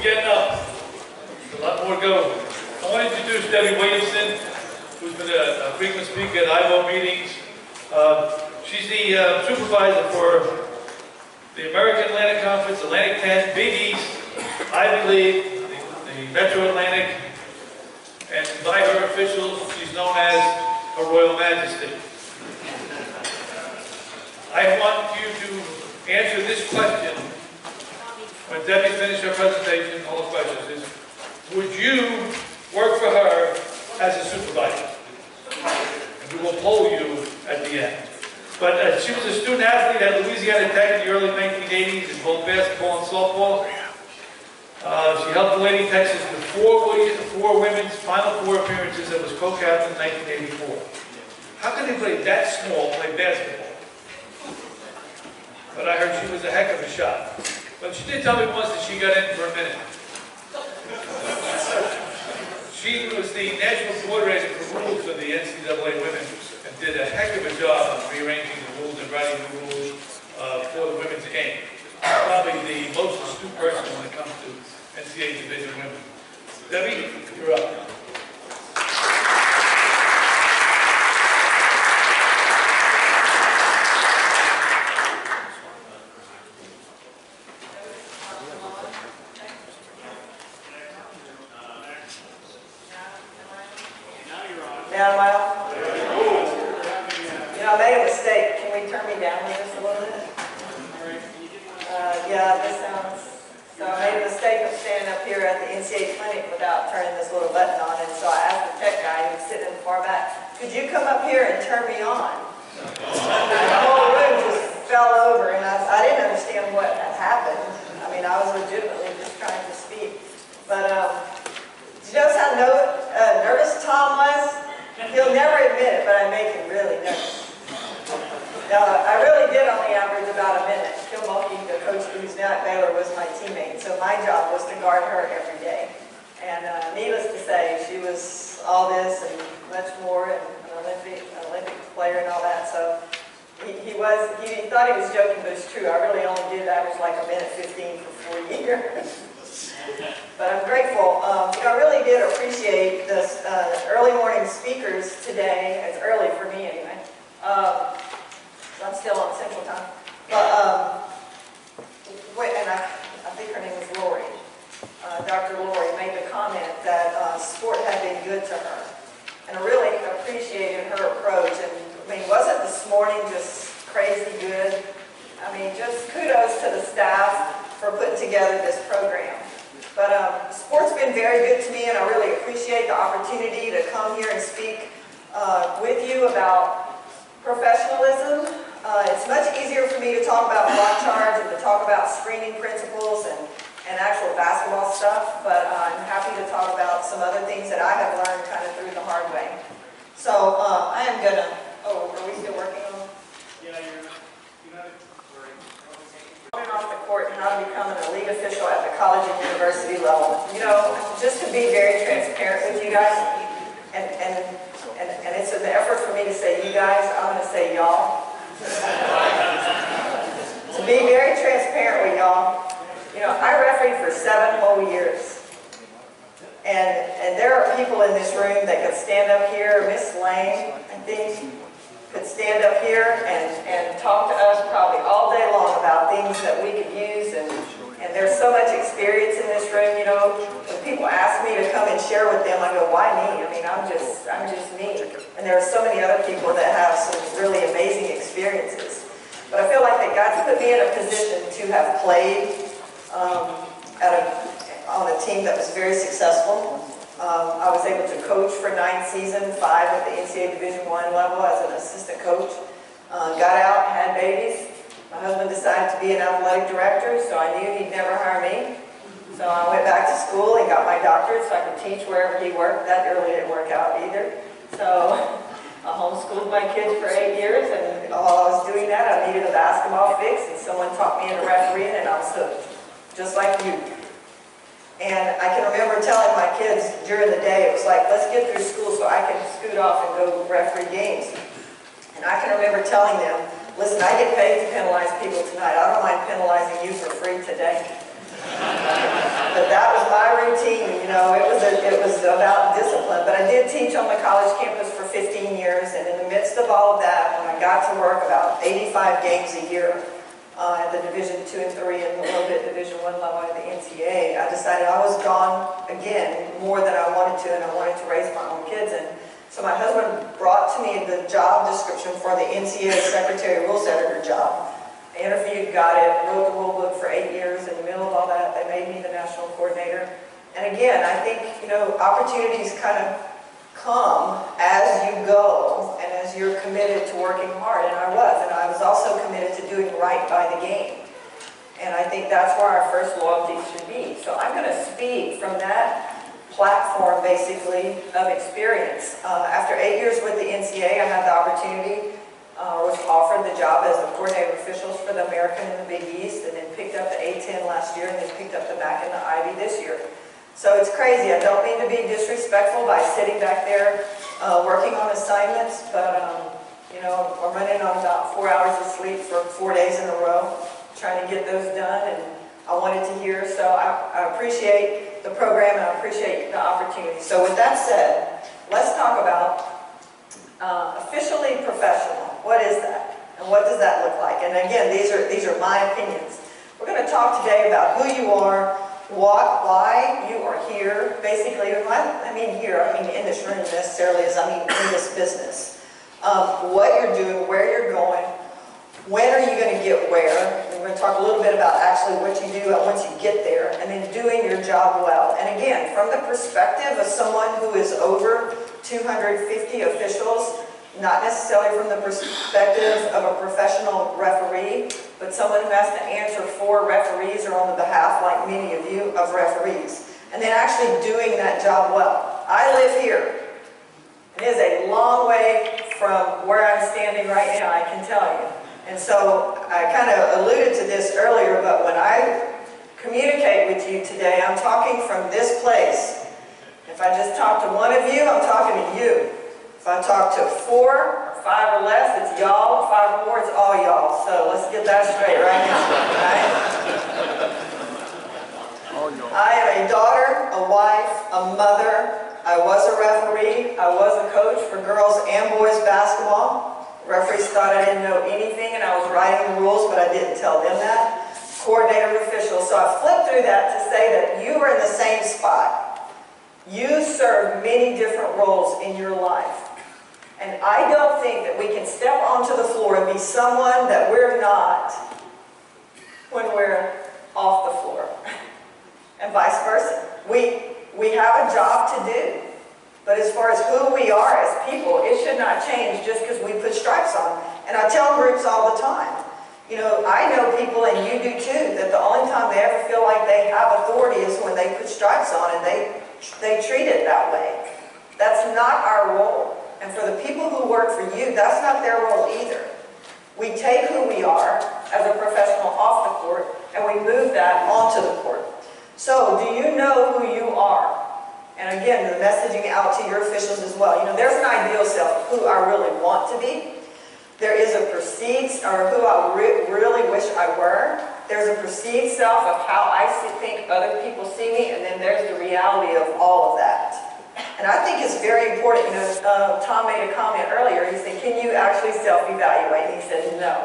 getting up. There's a lot more to go. I want to introduce Debbie Williamson, who's been a frequent speaker at IVO meetings. She's the supervisor for the American Atlantic Conference, Atlantic 10, Big East, Ivy League, the Metro Atlantic, and by her officials, she's known as Her Royal Majesty. I want you to answer this question when Debbie finished her presentation. All the questions is, would you work for her as a supervisor? And we will poll you at the end. But she was a student athlete at Louisiana Tech in the early 1980s in both basketball and softball. She helped the Lady Texas with four women's Final Four appearances and was co-captain in 1984. How can anybody that small play basketball? But I heard she was a heck of a shot. But she did tell me once that she got in for a minute. She was the national coordinator for rules for the NCAA women and did a heck of a job of rearranging the rules and writing the rules for the women's game. Probably the most astute person when it comes to NCAA division women. Debbie, you're up. Now am I on? You know, I made a mistake. Can we turn me down with this a little bit? Yeah, this sounds... So I made a mistake of standing up here at the NCAA clinic without turning this little button on, and so I asked the tech guy who was sitting in the far back, could you come up here and turn me on? The whole room just fell over, and I didn't understand what had happened. I mean, I was legitimately just trying to speak. But, did you notice how nervous Tom was? He'll never admit it, but I make him really nervous. Now, I really did only average about a minute. Phil Mulkey, the coach who's now at Baylor, was my teammate, so my job was to guard her every day. And needless to say, she was all this and much more, and an Olympic player and all that. So he thought he was joking, but it's true. I really only did average like a minute 15 for 4 years. But I'm grateful. I really did appreciate the early morning speakers today. It's early for me anyway. I'm still on Central Time. But, and I think her name was Lori. Dr. Lori made the comment that sport had been good to her. And I really appreciated her approach. And I mean, wasn't this morning just crazy good? I mean, just kudos to the staff for putting together this program. But sport's been very good to me, and I really appreciate the opportunity to come here and speak with you about professionalism. It's much easier for me to talk about block charge and to talk about screening principles and actual basketball stuff, but I'm happy to talk about some other things that I have learned kind of through the hard way. So I am going to, are we still working on? Yeah, you're off the court and how to become an elite official at the college and university level. You know, just to be very transparent with you guys, and it's an effort for me to say you guys, I'm going to say y'all. To be very transparent with y'all, you know, I refereed for 7 whole years. And there are people in this room that could stand up here, Miss Lane, I think, could stand up here and talk to us probably all day long about things that we could use, and there's so much experience in this room. You know, when people ask me to come and share with them, I go, why me? I mean, I'm just me. And there are so many other people that have some really amazing experiences. But I feel like that God's put me in a position to have played on a team that was very successful. I was able to coach for 9 seasons, 5 at the NCAA Division I level as an assistant coach. Got out, had babies. My husband decided to be an athletic director, so I knew he'd never hire me. So I went back to school and got my doctorate so I could teach wherever he worked. That really didn't work out either. So I homeschooled my kids for 8 years, and while I was doing that, I needed a basketball fix, and someone taught me into refereeing, and I was hooked, just like you. And I can remember telling my kids during the day, it was like, let's get through school so I can scoot off and go referee games. And I can remember telling them, listen, I get paid to penalize people tonight. I don't mind penalizing you for free today. But that was my routine, you know, it was about discipline. But I did teach on the college campus for 15 years, and in the midst of all of that, when I got to work about 85 games a year at the Division II and III and a little bit Division I level at the NCAA, I decided I was gone again more than I wanted to, and I wanted to raise my own kids. And so my husband brought to me the job description for the NCAA Secretary Rules Editor job. I interviewed, got it, wrote the rule book for 8 years. In the middle of all that, they made me the national coordinator. And again, I think, you know, opportunities kind of come as you go and as you're committed to working hard. And I was. And I was also committed to doing right by the game. And I think that's where our first loyalty should be. So I'm going to speak from that platform, basically, of experience. After 8 years with the NCAA, I had the opportunity, was offered the job as the coordinator of officials for the American and the Big East, and then picked up the A-10 last year, and then picked up the MAC and the Ivy this year. So it's crazy. I don't mean to be disrespectful by sitting back there working on assignments, but you know, I'm running on about 4 hours of sleep for 4 days in a row, trying to get those done, and I wanted to hear. So I appreciate the program, and I appreciate the opportunity. So with that said, let's talk about officially professional. What is that? And what does that look like? And again, these are my opinions. We're going to talk today about who you are, why you are here. Basically, I mean here, I mean in this room necessarily, as I mean in this business. What you're doing, where you're going, when are you going to get where? And we're going to talk a little bit about actually what you do once you get there, and then doing your job well. And again, from the perspective of someone who is over 250 officials, not necessarily from the perspective of a professional referee, but someone who has to answer for referees or on the behalf, like many of you, of referees. And then actually doing that job well. I live here. It is a long way from where I'm standing right now, I can tell you. And so I kind of alluded to this earlier, but when I communicate with you today, I'm talking from this place. If I just talk to one of you, I'm talking to you. If I talk to 4 or 5 or less, it's y'all. 5 or more, it's all y'all. So let's get that straight right now. Right? I am a daughter, a wife, a mother. I was a referee. I was a coach for girls and boys basketball. Referees thought I didn't know anything and I was writing the rules, but I didn't tell them that. Coordinator of officials. So I flipped through that to say that you are in the same spot. You serve many different roles in your life. And I don't think that we can step onto the floor and be someone that we're not when we're off the floor. And vice versa. We have a job to do. But as far as who we are as people, it should not change just because we put stripes on. And I tell groups all the time, you know, I know people, and you do too, that the only time they ever feel like they have authority is when they put stripes on and they treat it that way. That's not our role. And for the people who work for you, that's not their role either. We take who we are as a professional off the court and we move that onto the court. So, do you know who you are? And again, the messaging out to your officials as well. You know, there's an ideal self of who I really want to be. There is a perceived, or who I really wish I were. There's a perceived self of how I think other people see me, and then there's the reality of all of that. And I think it's very important. You know, Tom made a comment earlier. He said, "Can you actually self-evaluate?" And he said, "No."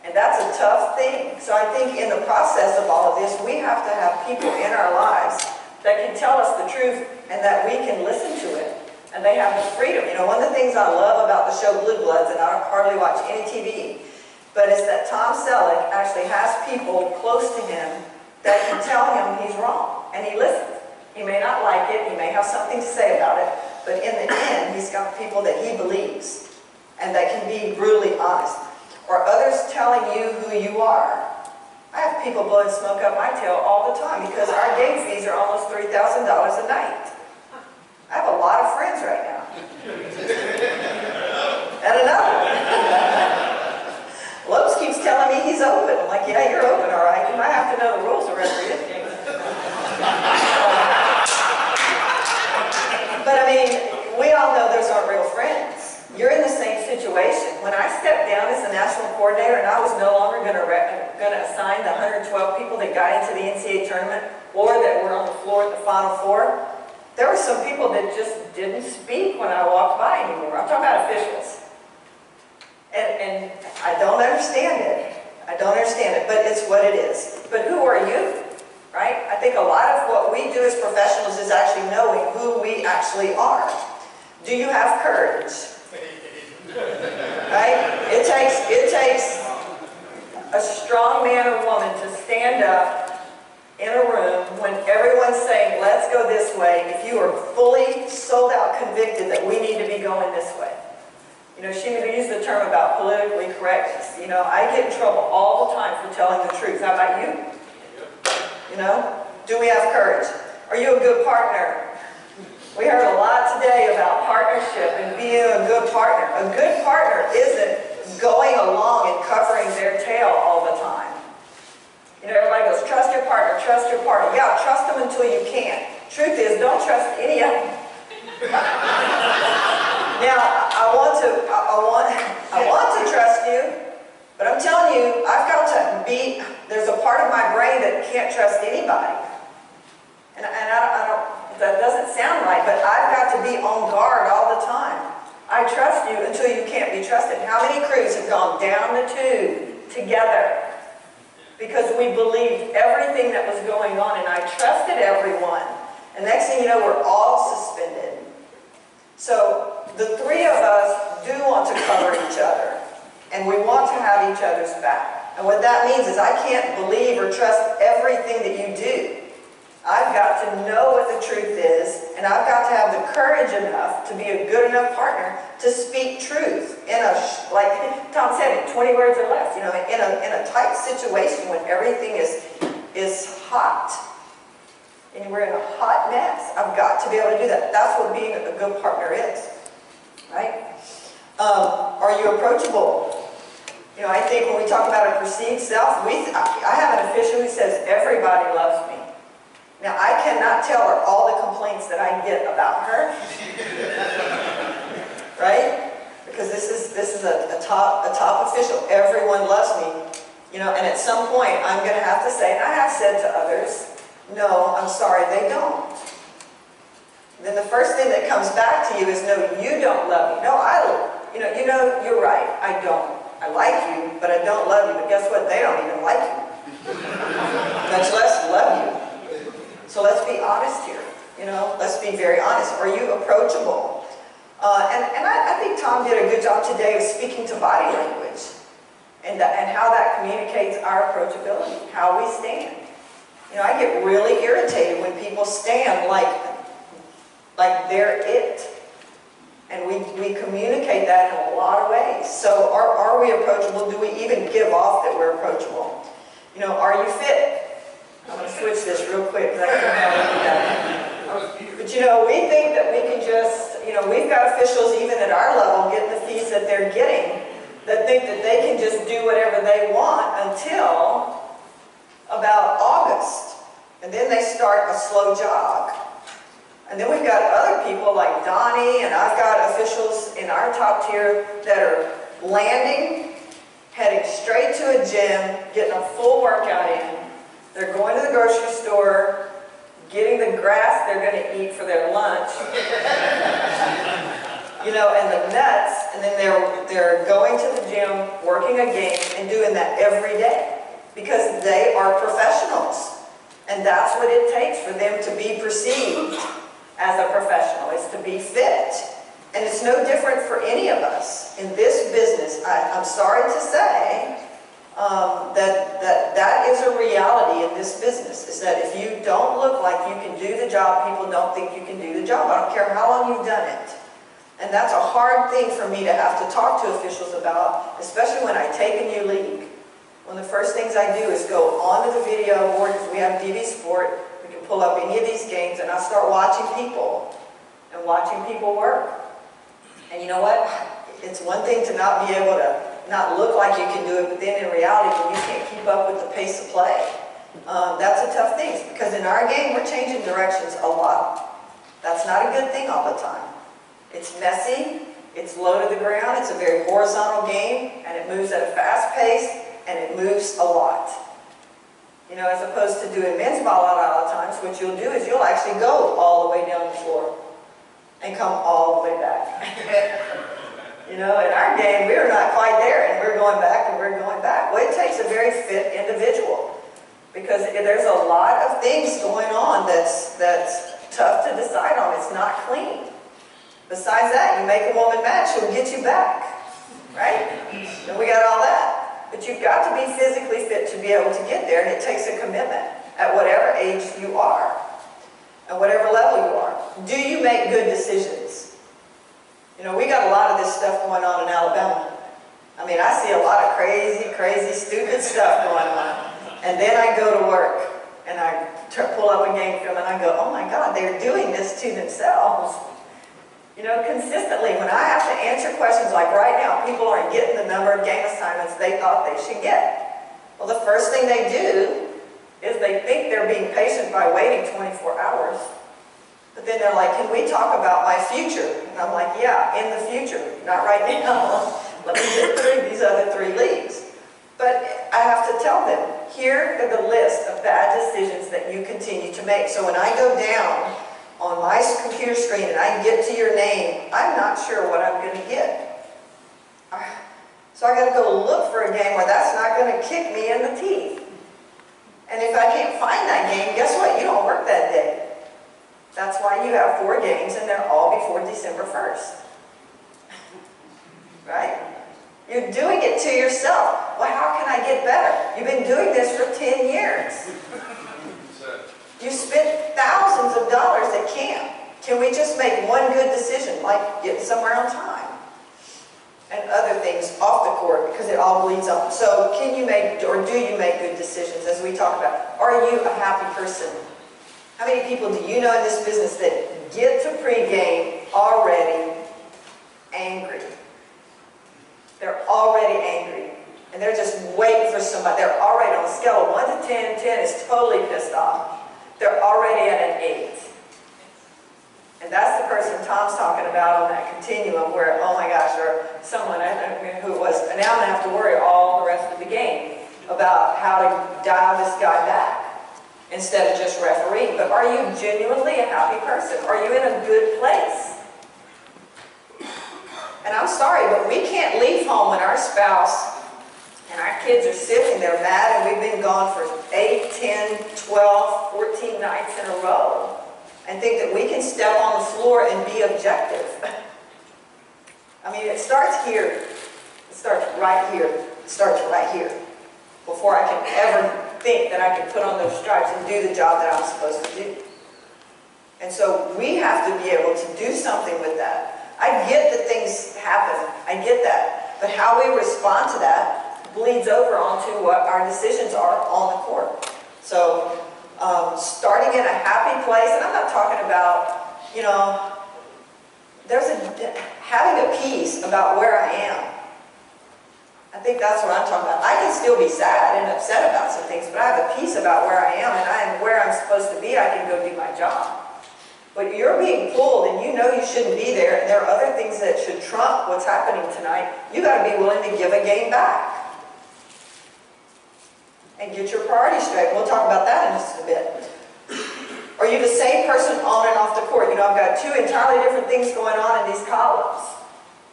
And that's a tough thing. So I think in the process of all of this, we have to have people in our lives that can tell us the truth and that we can listen to it. And they have the freedom. You know, one of the things I love about the show Blue Bloods, and I don't hardly watch any TV, but it's that Tom Selleck actually has people close to him that can tell him he's wrong. And he listens. He may not like it. He may have something to say about it. But in the end, he's got people that he believes and that can be brutally honest. Or others telling you who you are. I have people blowing smoke up my tail all the time because our gate fees are almost $3,000 a night. I have a lot of friends right now. And another. Lopes keeps telling me he's open. I'm like, yeah, you're open, all right. You might have to know the rules of referee this game. But I mean, we all know those aren't real friends. You're in the same situation. When I stepped down as the national coordinator and I was no longer going to assign the 112 people that got into the NCAA tournament or that were on the floor at the Final Four, there were some people that just didn't speak when I walked by anymore. I'm talking about officials. And I don't understand it. I don't understand it, but it's what it is. But who are you? Right? I think a lot of what we do as professionals is actually knowing who we actually are. Do you have courage? Right? It takes a strong man or woman to stand up in a room when everyone's saying, let's go this way, if you are fully sold out convicted that we need to be going this way. You know, she used the term about politically correctness. You know, I get in trouble all the time for telling the truth. How about you? You know, do we have courage? Are you a good partner? We heard a lot today about partnership and being a good partner. A good partner isn't going along and covering their tail all the time. You know, everybody goes, trust your partner, trust your partner. Yeah, trust them until you can't. Truth is, don't trust any of them. Now, I want to trust you, but I'm telling you, I've got to be, there's a part of my brain that can't trust anybody. And I don't, that doesn't sound right, but I've got to be on guard all the time. I trust you until you can't be trusted. How many crews have gone down the tube together because we believed everything that was going on, and I trusted everyone. And next thing you know, we're all suspended. So the three of us do want to cover each other, and we want to have each other's back. And what that means is I can't believe or trust everything that you do. I've got to know what the truth is, and I've got to have the courage enough to be a good enough partner to speak truth in a, like Tom said, in 20 words or less, you know, in a tight situation when everything is hot. And we're in a hot mess. I've got to be able to do that. That's what being a good partner is, right? Are you approachable? You know, I think when we talk about a perceived self, I have an official who says, everybody loves me. Now, I cannot tell her all the complaints that I get about her, right? Because this is a top official. Everyone loves me, you know. And at some point, I'm going to have to say, and I have said to others, no, I'm sorry, they don't. And then the first thing that comes back to you is, no, you don't love me. No, you're right. I don't. I like you, but I don't love you. But guess what? They don't even like you, much less love you. So let's be honest here, you know, let's be very honest. Are you approachable? And I think Tom did a good job today of speaking to body language and how that communicates our approachability, how we stand. You know, I get really irritated when people stand like they're it. And we communicate that in a lot of ways. So are we approachable? Do we even give off that we're approachable? You know, are you fit? I'm going to switch this real quick because I don't know how to do that. But you know, we think that we can just, you know, we've got officials even at our level getting the fees that they're getting that think that they can just do whatever they want until about August. And then they start a slow jog. And then we've got other people like Donnie, and I've got officials in our top tier that are landing, heading straight to a gym, getting a full workout in. They're going to the grocery store, getting the grass they're going to eat for their lunch, you know, and the nuts, and then they're going to the gym, working a game, and doing that every day because they are professionals. And that's what it takes for them to be perceived as a professional, is to be fit. And it's no different for any of us. In this business, I'm sorry to say, that is a reality in this business, is that if you don't look like you can do the job, people don't think you can do the job. I don't care how long you've done it. And that's a hard thing for me to have to talk to officials about, especially when I take a new league. One of the first things I do is go onto the video board, because we have DV Sport, we can pull up any of these games, and I start watching people, and watching people work. And you know what? It's one thing to not be able to not look like you can do it, but then in reality, when you can't keep up with the pace of play, that's a tough thing, because in our game, we're changing directions a lot. That's not a good thing all the time. It's messy, it's low to the ground, it's a very horizontal game, and it moves at a fast pace, and it moves a lot. You know, as opposed to doing men's ball a lot of times, what you'll do is you'll actually go all the way down the floor and come all the way back. You know, in our game, we're not quite there, and we're going back and we're going back. Well, it takes a very fit individual, because there's a lot of things going on that's tough to decide on. It's not clean. Besides that, you make a woman mad, she'll get you back, right? And we got all that. But you've got to be physically fit to be able to get there, and it takes a commitment at whatever age you are, at whatever level you are. Do you make good decisions? You know, we got a lot of this stuff going on in Alabama. I mean, I see a lot of crazy, crazy, stupid stuff going on. And then I go to work, and I pull up a game film, and I go, oh my God, they're doing this to themselves. You know, consistently, when I have to answer questions like right now, people aren't getting the number of game assignments they thought they should get. Well, the first thing they do is they think they're being patient by waiting 24 hours. But then they're like, can we talk about my future? And I'm like, yeah, in the future, not right now. Let me get through these other 3 leagues. But I have to tell them, here are the list of bad decisions that you continue to make. So when I go down on my computer screen and I get to your name, I'm not sure what I'm going to get. So I got to go look for a game where that's not going to kick me in the teeth. And if I can't find that game, guess what? You don't work that day. That's why you have 4 games, and they're all before December 1st. Right? You're doing it to yourself. Well, how can I get better? You've been doing this for 10 years. You spent thousands of dollars at camp. Can we just make one good decision, like getting somewhere on time? And other things off the court, because it all bleeds on. So can you make, or do you make good decisions, as we talk about? Are you a happy person? How many people do you know in this business that get to pregame already angry? They're already angry. And they're just waiting for somebody. They're already on a scale of 1 to 10. 10 is totally pissed off. They're already at an 8. And that's the person Tom's talking about on that continuum where, oh my gosh, or someone, I don't know who it was, and now I'm going to have to worry all the rest of the game about how to dial this guy back instead of just refereeing. But are you genuinely a happy person? Are you in a good place? And I'm sorry, but we can't leave home when our spouse and our kids are sick and they're mad and we've been gone for 8, 10, 12, 14 nights in a row and think that we can step on the floor and be objective. I mean, it starts here. It starts right here. It starts right here. Before I can ever think that I can put on those stripes and do the job that I'm supposed to do. And so we have to be able to do something with that. I get that things happen. I get that. But how we respond to that bleeds over onto what our decisions are on the court. So starting in a happy place, and I'm not talking about, you know, having a peace about where I am. I think that's what I'm talking about. I can still be sad and upset about some things, but I have a peace about where I am, and I am where I'm supposed to be. I can go do my job. But you're being pulled, and you know you shouldn't be there, and there are other things that should trump what's happening tonight. You got to be willing to give a game back and get your priorities straight. We'll talk about that in just a bit. Are you the same person on and off the court? You know, I've got 2 entirely different things going on in these columns.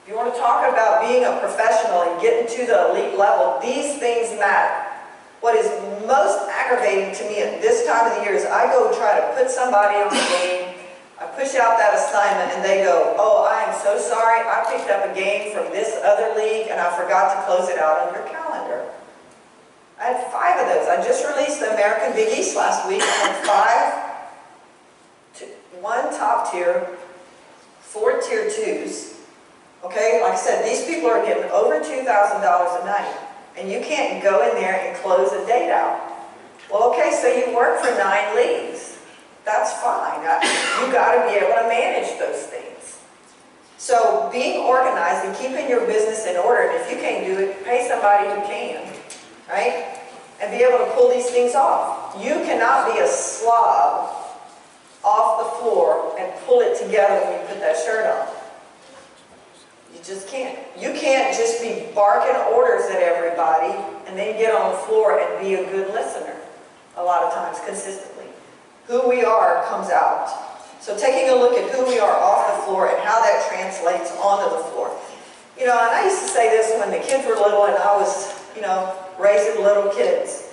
If you want to talk about being a professional and getting to the elite level, these things matter. What is most aggravating to me at this time of the year is I go try to put somebody on the game, I push out that assignment, and they go, oh, I am so sorry, I picked up a game from this other league and I forgot to close it out on your calendar. I had 5 of those. I just released the American Big East last week. I had 1 top tier, 4 tier 2s. Okay, like I said, these people are getting over $2,000 a night, and you can't go in there and close a date out. Well, okay, so you work for 9 leagues. That's fine. You got to be able to manage those things. So being organized and keeping your business in order, and if you can't do it, pay somebody who can, right? And be able to pull these things off. You cannot be a slob off the floor and pull it together when you put that shirt on. You just can't. You can't just be barking orders at everybody and then get on the floor and be a good listener. a lot of times, consistently. Who we are comes out. So taking a look at who we are off the floor and how that translates onto the floor. You know, and I used to say this when the kids were little and I was, you know, raising little kids.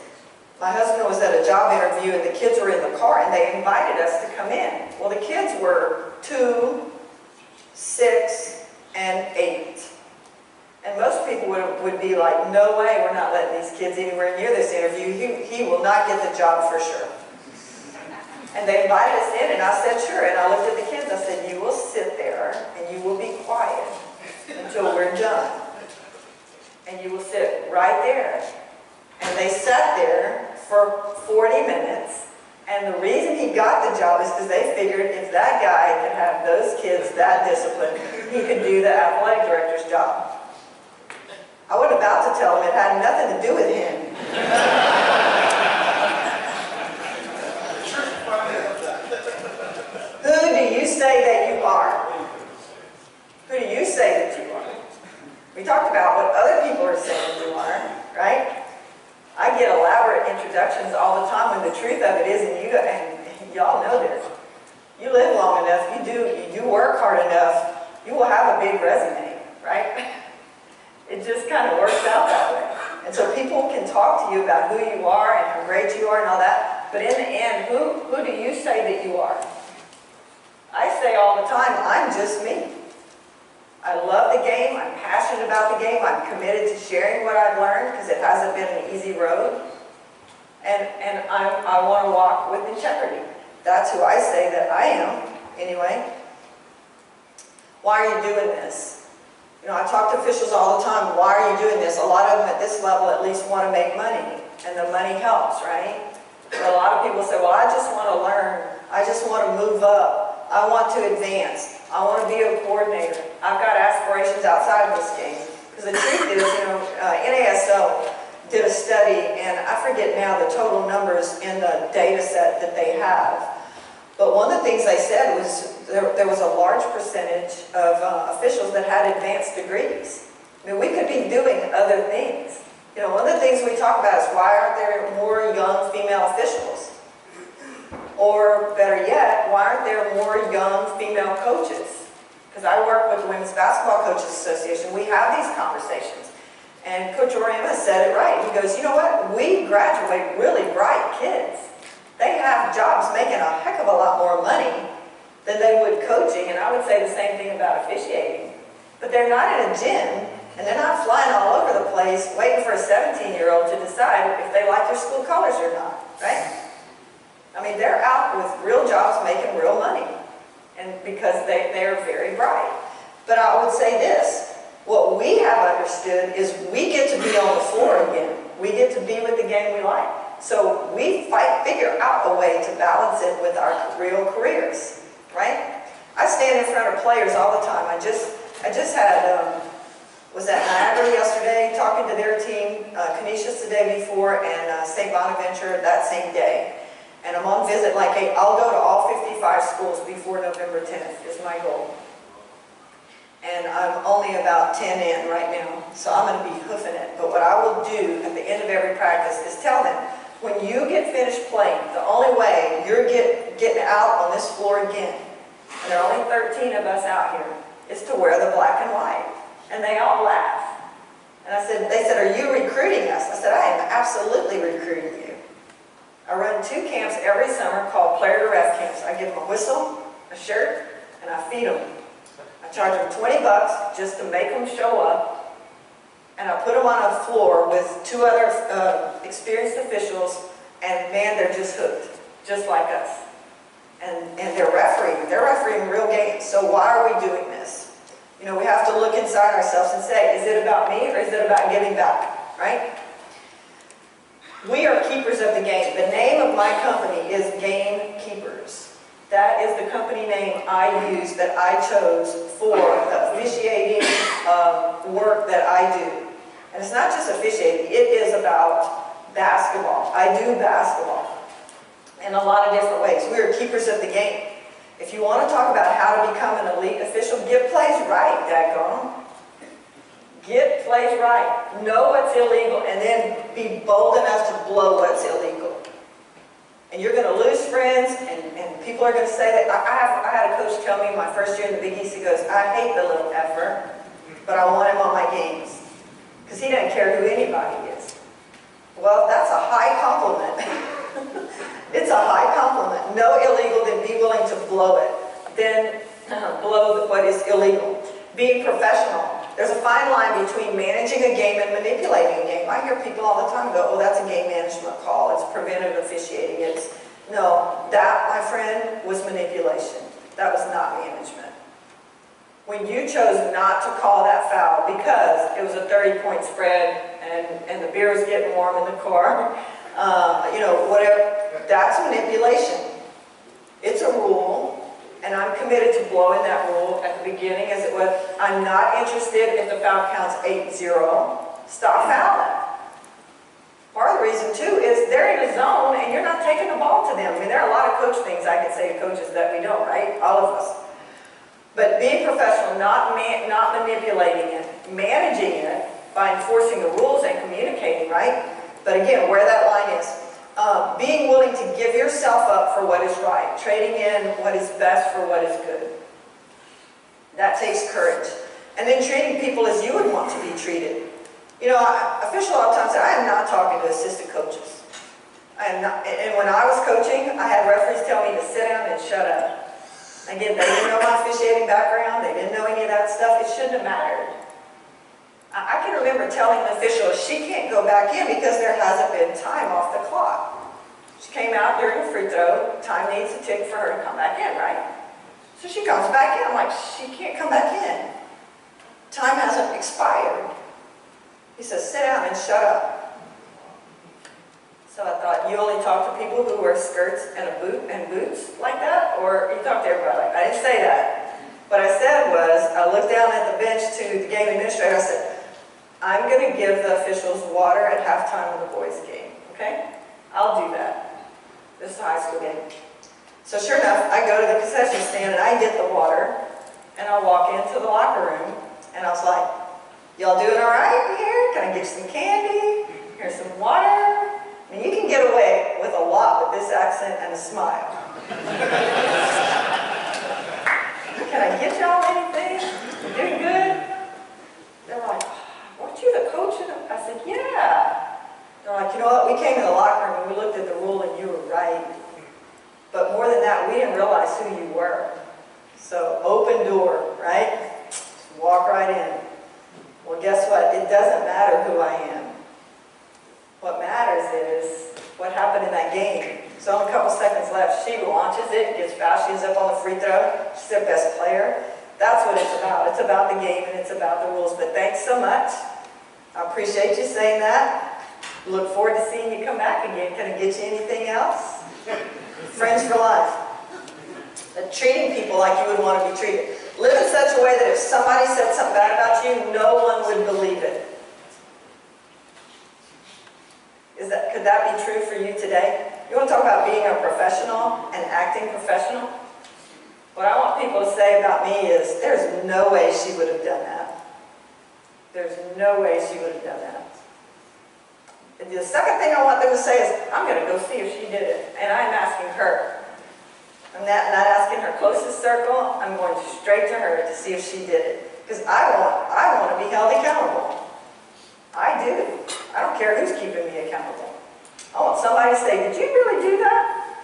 My husband was at a job interview and the kids were in the car and they invited us to come in. Well, the kids were 2, 6, and 8. And most people would be like, no way, we're not letting these kids anywhere near this interview. He will not get the job for sure. And they invited us in and I said, sure. And I looked at the kids, I said, you will sit there and you will be quiet until we're done. And you will sit right there. And they sat there for 40 minutes. And the reason he got the job is because they figured if that guy could have those kids that disciplined, he could do the athletic director's job. I wasn't about to tell him it had nothing to do with him. Who do you say that you are? Who do you say that you are? We talked about what other people are saying you are, right? I get elaborate introductions all the time when the truth of it is, and y'all know this. You live long enough, you work hard enough, you will have a big resume, right? It just kind of works out that way. And so people can talk to you about who you are and how great you are and all that, but in the end, who do you say that you are? I say all the time, I'm just me. I love the game, I'm passionate about the game, I'm committed to sharing what I've learned because it hasn't been an easy road. And I want to walk with integrity. That's who I say that I am, anyway. Why are you doing this? You know, I talk to officials all the time, why are you doing this? A lot of them at this level at least want to make money, and the money helps, right? But a lot of people say, well, I just want to learn, I just want to move up, I want to advance, I want to be a coordinator. I've got aspirations outside of this game. Because the truth is, you know, NASL did a study, and I forget now the total numbers in the data set that they have. But one of the things they said was there was a large percentage of officials that had advanced degrees. I mean, we could be doing other things. You know, one of the things we talk about is why aren't there more young female officials? Or better yet, why aren't there more young female coaches? Because I work with the Women's Basketball Coaches Association. We have these conversations. And Coach Orima said it right. He goes, you know what? We graduate really bright kids. They have jobs making a heck of a lot more money than they would coaching. And I would say the same thing about officiating. But they're not in a gym, and they're not flying all over the place waiting for a 17-year-old to decide if they like their school colors or not, right? I mean, they're out with real jobs making real money, and because they're very bright. But I would say this, what we have understood is we get to be on the floor again. We get to be with the game we like. So we figure out a way to balance it with our real careers, right? I stand in front of players all the time. I just had, was at Niagara yesterday, talking to their team, Canisius the day before, and St. Bonaventure that same day. And I'm on visit like I'll go to all 55 schools before November 10th is my goal. And I'm only about 10 in right now, so I'm going to be hoofing it. But what I will do at the end of every practice is tell them, when you get finished playing, the only way you're getting out on this floor again, and there are only 13 of us out here, is to wear the black and white. And they all laugh. And they said, are you recruiting us? I said, I am absolutely recruiting you. I run 2 camps every summer called player to ref camps. I give them a whistle, a shirt, and I feed them. I charge them $20 just to make them show up. And I put them on a floor with 2 other experienced officials, and man, they're just hooked, just like us. And they're refereeing real games. So why are we doing this? You know, we have to look inside ourselves and say, is it about me or is it about giving back, right? We are keepers of the game. The name of my company is Gamekeepers. That is the company name I use, that I chose for the officiating work that I do. And it's not just officiating, it is about basketball. I do basketball in a lot of different ways. We are keepers of the game. If you want to talk about how to become an elite official, get plays right, daggone. Get plays right. Know what's illegal, and then be bold enough to blow what's illegal. And you're going to lose friends, and people are going to say that. I had a coach tell me my first year in the Big East, he goes, I hate the little effer, but I want him on my games. Because he doesn't care who anybody is. Well, that's a high compliment. It's a high compliment. No illegal, then be willing to blow it. Then blow what is illegal. Being professional. There's a fine line between managing a game and manipulating a game. I hear people all the time go, oh, that's a game management call. It's preventive officiating. No, that, my friend, was manipulation. That was not management. When you chose not to call that foul because it was a 30-point spread and the beer was getting warm in the car, whatever, that's manipulation. It's a rule. And I'm committed to blowing that rule at the beginning as it was. I'm not interested if the foul counts 8-0. Stop fouling. Part of the reason, too, is they're in a zone and you're not taking the ball to them. I mean, there are a lot of coach things I could say to coaches that we don't, right? All of us. But being professional, not manipulating it, managing it by enforcing the rules and communicating, right? But again, where that line is. Being willing to give yourself up for what is right, trading in what is best for what is good. That takes courage. And then treating people as you would want to be treated. You know, officials all the time say, I am not talking to assistant coaches. I am not, and when I was coaching, I had referees tell me to sit down and shut up. Again, they didn't know my officiating background, they didn't know any of that stuff, it shouldn't have mattered. I can remember telling an official she can't go back in because there hasn't been time off the clock. She came out during a free throw, time needs to tick for her to come back in, right? So she comes back in, I'm like, she can't come back in. Time hasn't expired. He says, sit down and shut up. So I thought, you only talk to people who wear skirts and a boot and boots like that? Or you talk to everybody like that? I didn't say that. What I said was, I looked down at the bench to the game administrator, I said, I'm going to give the officials water at halftime of the boys' game, okay? I'll do that. This is a high school game. So sure enough, I go to the concession stand and I get the water, and I walk into the locker room, and I was like, y'all doing all right here? Can I get you some candy? Here's some water. I mean, you can get away with a lot with this accent and a smile. Can I get y'all anything? You doing good? They're like, weren't you the coach? I said, yeah. They're like, you know what? We came in the locker room and we looked at the rule and you were right. But more than that, we didn't realize who you were. So open door, right? Just walk right in. Well, guess what? It doesn't matter who I am. What matters is what happened in that game. So in a couple seconds left, she launches it, gets fouled, she ends up on the free throw. She's their best player. That's what it's about. It's about the game and it's about the rules. But thanks so much. I appreciate you saying that. Look forward to seeing you come back again. Can I get you anything else? Friends for life. But treating people like you would want to be treated. Live in such a way that if somebody said something bad about you, no one would believe it. Could that be true for you today? You want to talk about being a professional and acting professional? What I want people to say about me is, there's no way she would have done that. There's no way she would have done that. And the second thing I want them to say is, I'm going to go see if she did it. And I'm asking her. I'm not asking her closest circle. I'm going straight to her to see if she did it. Because I want to be held accountable. I do. I don't care who's keeping me accountable. I want somebody to say, did you really do that?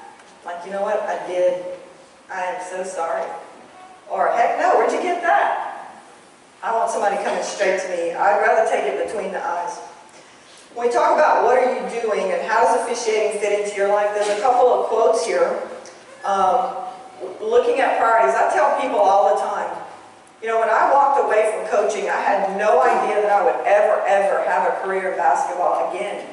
Like, you know what? I did. I am so sorry. Or, heck no, where'd you get that? I want somebody coming straight to me. I'd rather take it between the eyes. When we talk about what are you doing and how does officiating fit into your life, there's a couple of quotes here. Looking at priorities, I tell people all the time, you know, when I walked away from coaching, I had no idea that I would ever have a career in basketball again.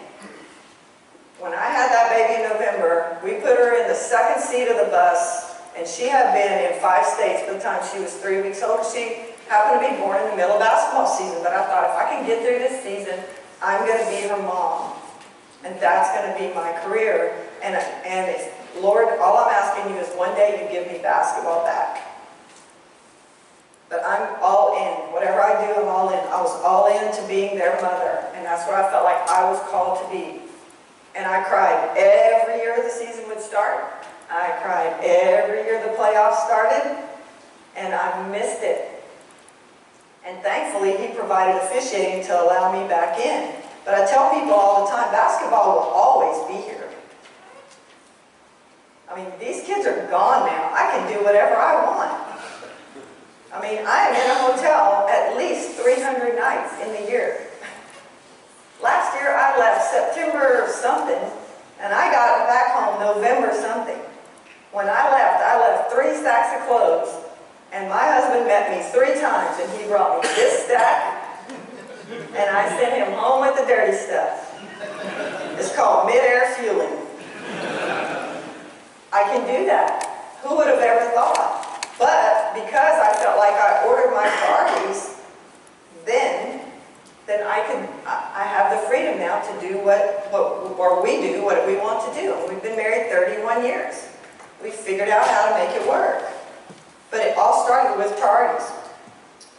When I had that baby in November, we put her in the second seat of the bus, and she had been in 5 states by the time she was 3 weeks old. She happened to be born in the middle of basketball season, but I thought if I can get through this season, I'm going to be her mom, and that's going to be my career. And it's, Lord, all I'm asking you is one day you give me basketball back. But I'm all in. Whatever I do, I'm all in. I was all in to being their mother, and that's what I felt like I was called to be. And I cried every year the season would start. I cried every year the playoffs started. And I missed it. And thankfully, he provided officiating to allow me back in. But I tell people all the time, basketball will always be here. I mean, these kids are gone now. I can do whatever I want. I mean, I am in a hotel at least 300 nights in the year. Last year, I left September something, and I got back home November something. When I left 3 stacks of clothes, and my husband met me 3 times, and he brought me this stack, and I sent him home with the dirty stuff. It's called mid-air fueling. I can do that. Who would have ever thought? But because I felt like I ordered my priorities, then I have the freedom now to do we do what we want to do. We've been married 31 years. We figured out how to make it work. But it all started with priorities.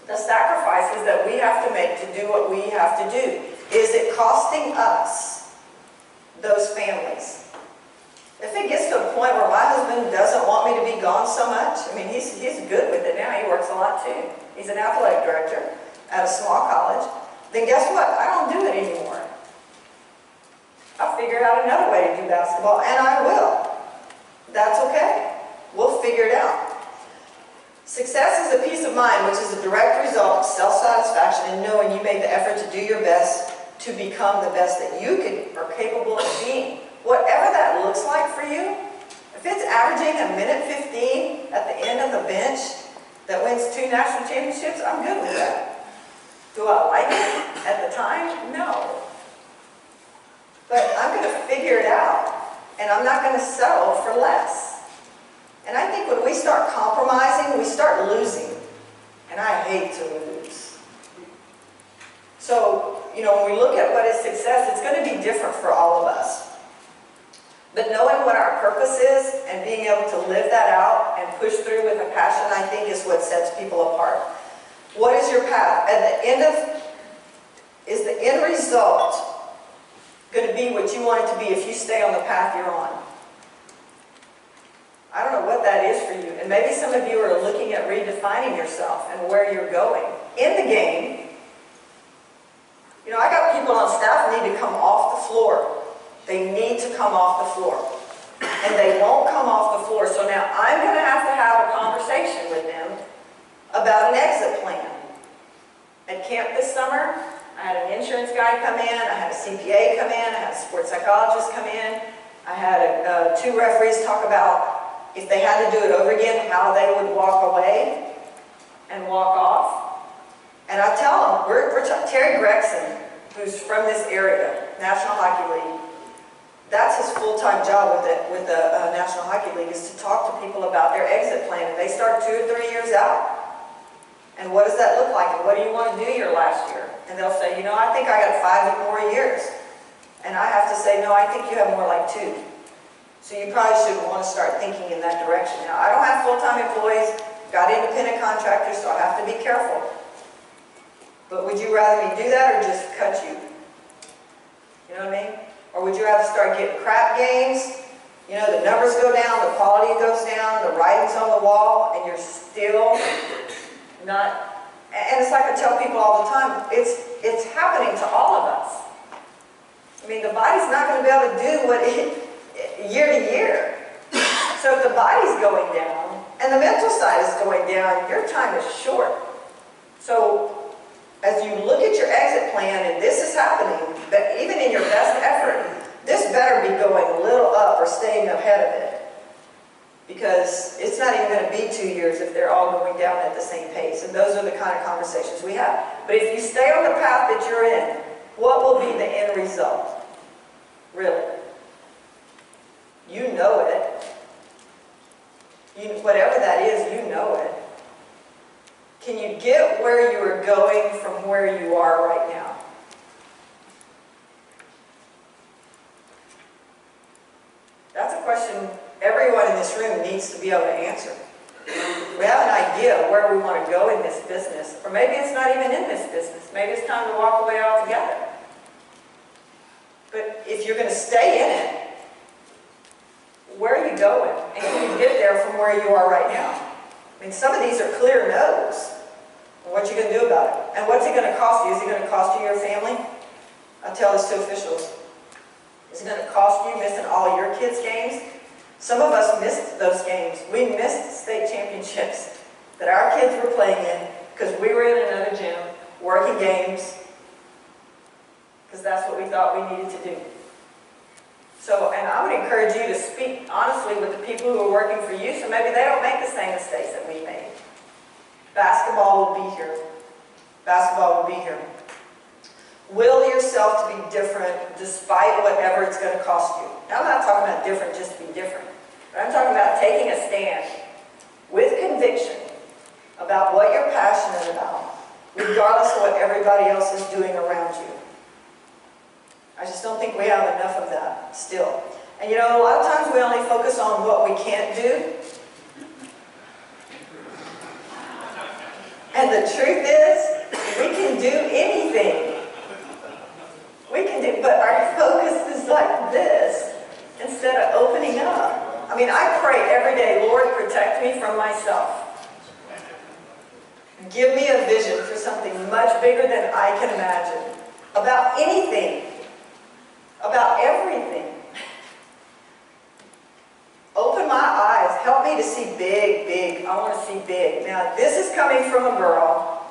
The sacrifices that we have to make to do what we have to do. Is it costing us those families? If it gets to a point where my husband doesn't want me to be gone so much, I mean, he's good with it now. He works a lot too. He's an athletic director at a small college. Then guess what? I don't do it anymore. I'll figure out another way to do basketball, and I will. That's okay. We'll figure it out. Success is a peace of mind, which is a direct result of self-satisfaction and knowing you made the effort to do your best to become the best that you are capable of being. Whatever that looks like for you, if it's averaging a minute 15 at the end of the bench that wins 2 national championships, I'm good with that. Do I like it at the time? No. But I'm going to figure it out, and I'm not going to settle for less. And I think when we start compromising, we start losing. And I hate to lose. So, when we look at what is success, it's going to be different for all of us. But knowing what our purpose is and being able to live that out and push through with a passion, I think, is what sets people apart. What is your path? Is the end result going to be what you want it to be if you stay on the path you're on? I don't know what that is for you. And maybe some of you are looking at redefining yourself and where you're going. In the game, I got people on staff who need to come off the floor. They need to come off the floor. And they won't come off the floor. So now I'm going to have a conversation with them about an exit plan. At camp this summer, I had an insurance guy come in, I had a CPA come in, I had a sports psychologist come in, I had 2 referees talk about if they had to do it over again, how they would walk away and walk off. And I tell them, Terry Gregson, who's from this area, National Hockey League, that's his full-time job with the National Hockey League, is to talk to people about their exit plan. And they start 2 or 3 years out. And what does that look like? And what do you want to do your last year? And they'll say, I think I got 5 more years. And I have to say, no, I think you have more like 2. So you probably should want to start thinking in that direction. Now, I don't have full-time employees, got independent contractors, so I have to be careful. But would you rather me do that or just cut you? You know what I mean? Or would you rather start getting crap games? The numbers go down, the quality goes down, the writing's on the wall, and you're still not. And it's like I tell people all the time, it's happening to all of us. I mean, the body's not going to be able to do what year to year. So if the body's going down and the mental side is going down, your time is short. So as you look at your exit plan and this is happening, but even in your best effort, this better be going a little up or staying ahead of it. Because it's not even going to be 2 years if they're all going down at the same pace. And those are the kind of conversations we have. But if you stay on the path that you're in, what will be the end result? Really? You know it. Whatever that is, you know it. Can you get where you are going from where you are right now? That's a question everyone in this room needs to be able to answer. We have an idea of where we want to go in this business, or maybe it's not even in this business. Maybe it's time to walk away altogether. But if you're going to stay in it, where are you going? And can you get there from where you are right now? I mean, some of these are clear no's. What are you going to do about it? And what's it going to cost you? Is it going to cost you your family? I tell this to officials. Is it going to cost you missing all your kids' games? Some of us missed those games. We missed state championships that our kids were playing in because we were in another gym, working games, because that's what we thought we needed to do. So, and I would encourage you to speak honestly with the people who are working for you, so maybe they don't make the same mistakes that we made. Basketball will be here. Basketball will be here. Will yourself to be different despite whatever it's going to cost you. Now, I'm not talking about different just to be different, but I'm talking about taking a stand with conviction about what you're passionate about, regardless of what everybody else is doing around you. I just don't think we have enough of that still. And you know, a lot of times we only focus on what we can't do. And the truth is, we can do anything. We can do, but our focus is like this instead of opening up. I mean, I pray every day, Lord, protect me from myself. Give me a vision for something much bigger than I can imagine. About anything. About everything. Open my eyes. Help me to see big, big. I want to see big. Now, this is coming from a girl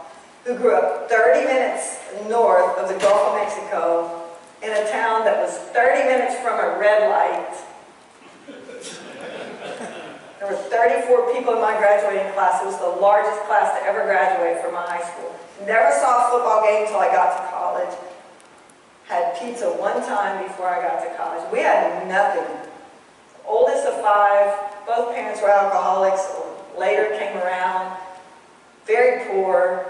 who grew up 30 minutes north of the Gulf of Mexico in a town that was 30 minutes from a red light. There were 34 people in my graduating class. It was the largest class to ever graduate from my high school. Never saw a football game until I got to college. Had pizza one time before I got to college. We had nothing. Oldest of 5, both parents were alcoholics, later came around, very poor.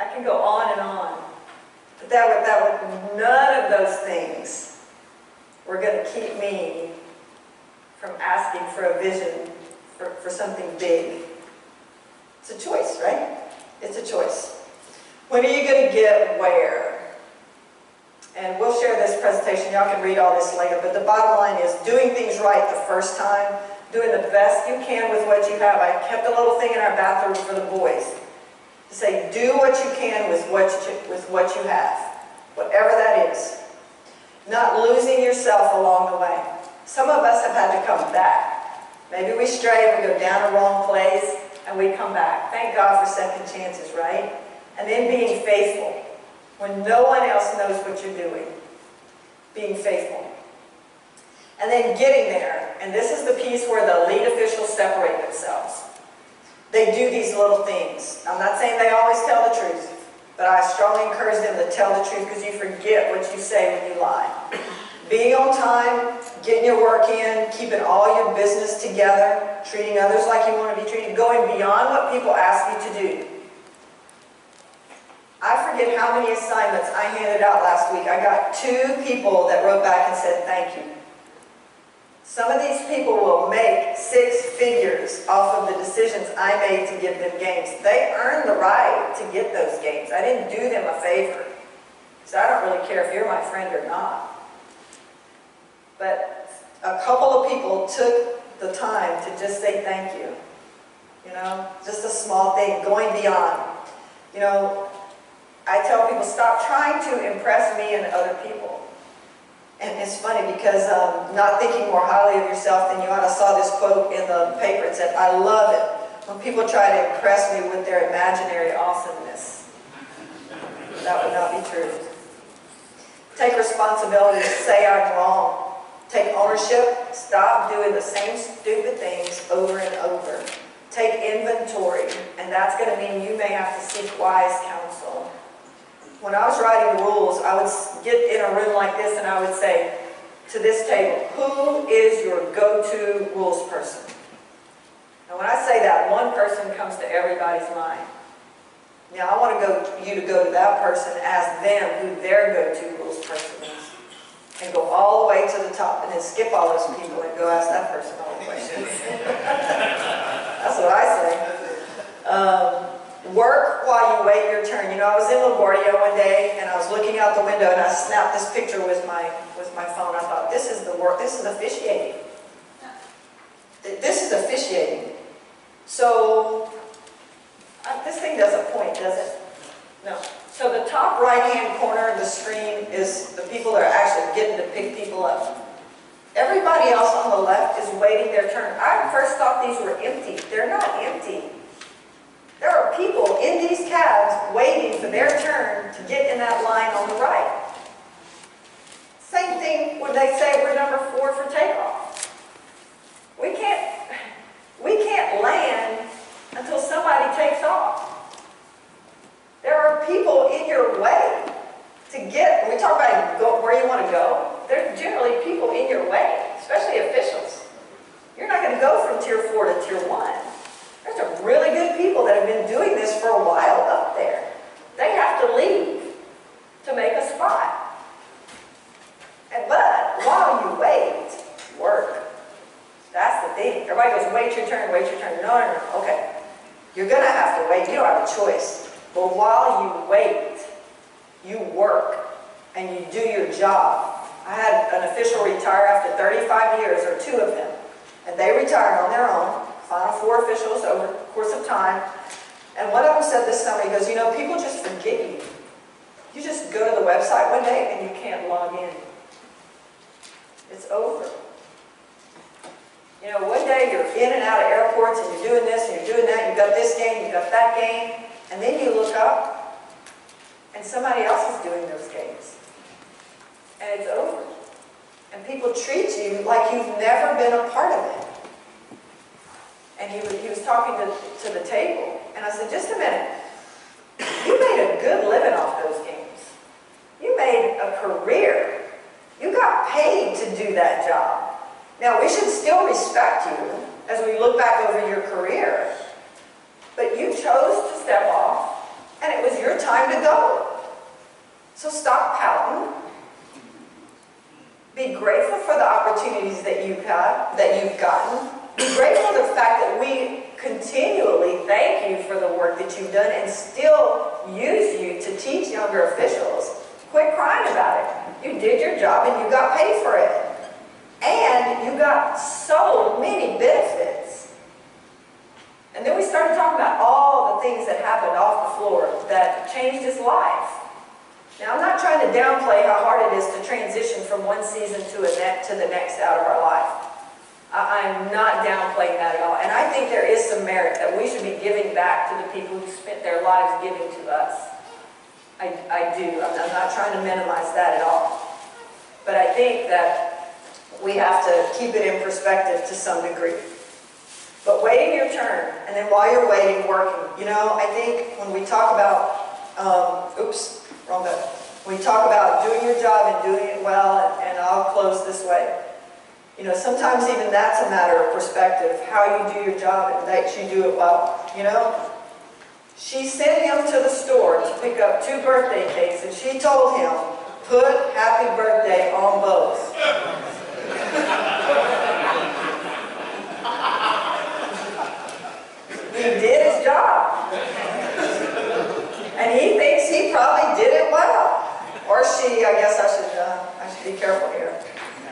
I can go on and on. But none of those things were going to keep me from asking for a vision for something big. It's a choice, right? It's a choice. When are you going to get where? And we'll share this presentation. Y'all can read all this later. But the bottom line is doing things right the first time, doing the best you can with what you have. I kept a little thing in our bathroom for the boys to say, do what you can with what you have, whatever that is. Not losing yourself along the way. Some of us have had to come back. Maybe we stray, we go down a wrong place, and we come back. Thank God for second chances, right? And then being faithful. When no one else knows what you're doing, being faithful. And then getting there, and this is the piece where the lead officials separate themselves. They do these little things. I'm not saying they always tell the truth, but I strongly encourage them to tell the truth because you forget what you say when you lie. Being on time, getting your work in, keeping all your business together, treating others like you want to be treated, going beyond what people ask you to do. I forget how many assignments I handed out last week. I got 2 people that wrote back and said thank you. Some of these people will make 6 figures off of the decisions I made to give them games. They earned the right to get those games. I didn't do them a favor. So I don't really care if you're my friend or not. But a couple of people took the time to just say thank you. You know, just a small thing, going beyond. You know, I tell people, stop trying to impress me and other people. And it's funny because not thinking more highly of yourself than you ought. I saw this quote in the paper. It said, I love it when people try to impress me with their imaginary awesomeness. That would not be true. Take responsibility. Say I'm wrong. Take ownership. Stop doing the same stupid things over and over. Take inventory. And that's going to mean you may have to seek wise counsel. When I was writing rules, I would get in a room like this and I would say to this table, who is your go-to rules person? And when I say that, one person comes to everybody's mind. Now I want you to go to that person, ask them who their go-to rules person is, and go all the way to the top and then skip all those people and go ask that person all the questions. That's what I say. work while you wait your turn. You know, I was in LaGuardia one day, and I was looking out the window, and I snapped this picture with my phone. I thought, this is the work, this is officiating. This is officiating. So, this thing doesn't point, does it? No. So the top right-hand corner of the screen is the people that are actually getting to pick people up. Everybody else on the left is waiting their turn. I first thought these were empty. They're not empty. There are people in these cabs waiting for their turn to get in that line on the right. Same thing when they say we're number 4 for takeoff. We can't land until somebody takes off. There are people in your way to get, when we talk about where you want to go, there's generally people in your way, especially officials. You're not going to go from Tier 4 to Tier 1. There's some really good people that have been doing this for a while up there. They have to leave to make a spot. But while you wait, work. That's the thing. Everybody goes, wait your turn, wait your turn. No, no, no. Okay. You're going to have to wait. You don't have a choice. But while you wait, you work and you do your job. I had an official retire after 35 years, or 2 of them. And they retired on their own, final 4 officials over the course of time. And one of them said this summer, he goes, you know, people just forget you. You just go to the website one day and you can't log in. It's over. You know, one day you're in and out of airports and you're doing this and you're doing that, you've got this game, you've got that game, and then you look up and somebody else is doing those games. And it's over. And people treat you like you've never been a part of it. And he was talking to the table, and I said, just a minute. You made a good living off those games. You made a career. You got paid to do that job. Now, we should still respect you as we look back over your career. But you chose to step off, and it was your time to go. So stop pouting. Be grateful for the opportunities that you've gotten. Be grateful for the fact that we continually thank you for the work that you've done and still use you to teach younger officials. Quit crying about it. You did your job and you got paid for it. And you got so many benefits. And then we started talking about all the things that happened off the floor that changed his life. Now, I'm not trying to downplay how hard it is to transition from one season to the next out of our life. I'm not downplaying that at all. And I think there is some merit that we should be giving back to the people who spent their lives giving to us. I do. I'm not trying to minimize that at all. But I think that we have to keep it in perspective to some degree. But waiting your turn, and then while you're waiting, working. You know, I think when we talk about, wrong button. When we talk about doing your job and doing it well, and I'll close this way. You know, sometimes even that's a matter of perspective, how you do your job and that you do it well. You know, she sent him to the store to pick up 2 birthday cakes, and she told him, put happy birthday on both. He did his job. And he thinks he probably did it well. Or she, I guess I should be careful here.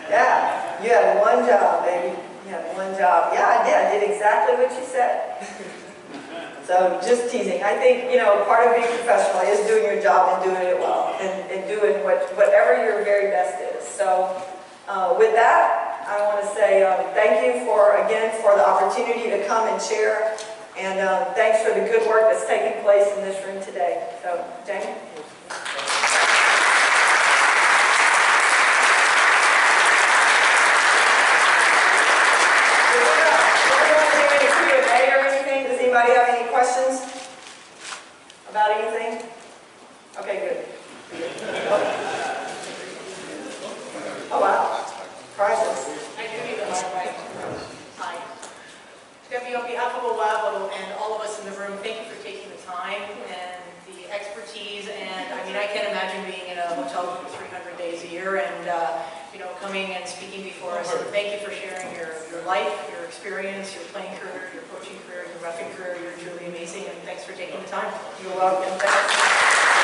Yeah, you had one job, baby. You had one job. Yeah, I did. I did exactly what you said. So, just teasing. I think, you know, part of being professional is doing your job and doing it well. And doing whatever your very best is. So, with that, I want to say thank you again for the opportunity to come and share. And thanks for the good work that's taking place in this room today. So, Jamie? Does anybody have any questions about anything? Okay, good. Oh, wow. Prizes. I do need the mic right. Hi. Debbie, on behalf of Olavo and all of us in the room, thank you for taking the time and the expertise. And I mean, I can't imagine being in a hotel room for 300 days a year and coming and speaking before us. And thank you for sharing your life, your experience, your playing career, your coaching career, your roughing career. You're truly amazing, and thanks for taking the time. You're welcome. Thanks.